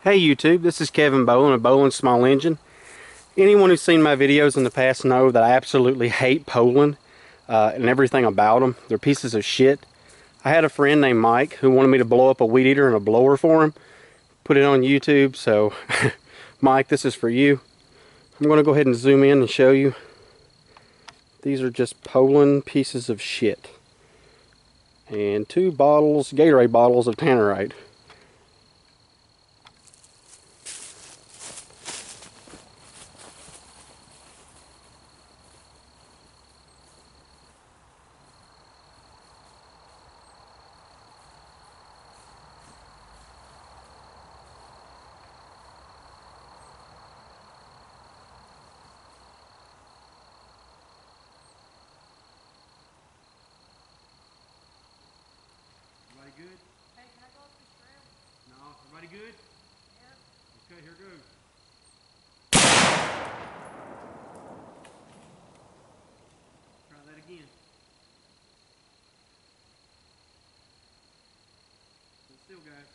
Hey YouTube, this is Kevin Bowen of Bowen Small Engine. Anyone who's seen my videos in the past know that I absolutely hate Poland and everything about them. They're pieces of shit. I had a friend named Mike who wanted me to blow up a weed eater and a blower for him. Put it on YouTube, so Mike, this is for you. I'm going to go ahead and zoom in and show you. These are just Poland pieces of shit. And 2 bottles, Gatorade bottles of Tannerite. Everybody good? Hey, can I go up this trail? No, everybody good? Yep. Okay, here goes. Try that again. Hold still, guys.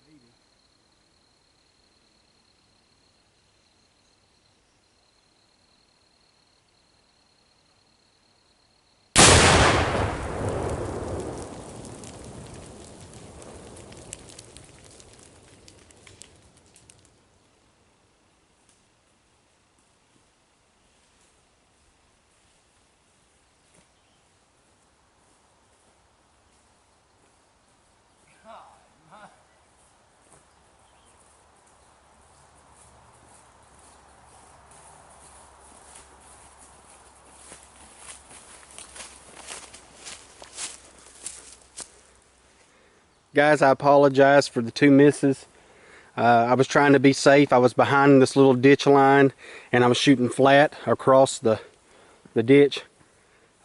Maybe. Guys, I apologize for the 2 misses. I was trying to be safe. I was behind this little ditch line and I was shooting flat across the ditch.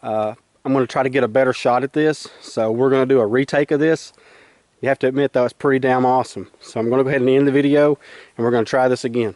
I'm going to try to get a better shot at this, so we're going to do a retake of this. You have to admit though, it's pretty damn awesome. So I'm going to go ahead and end the video and we're going to try this again.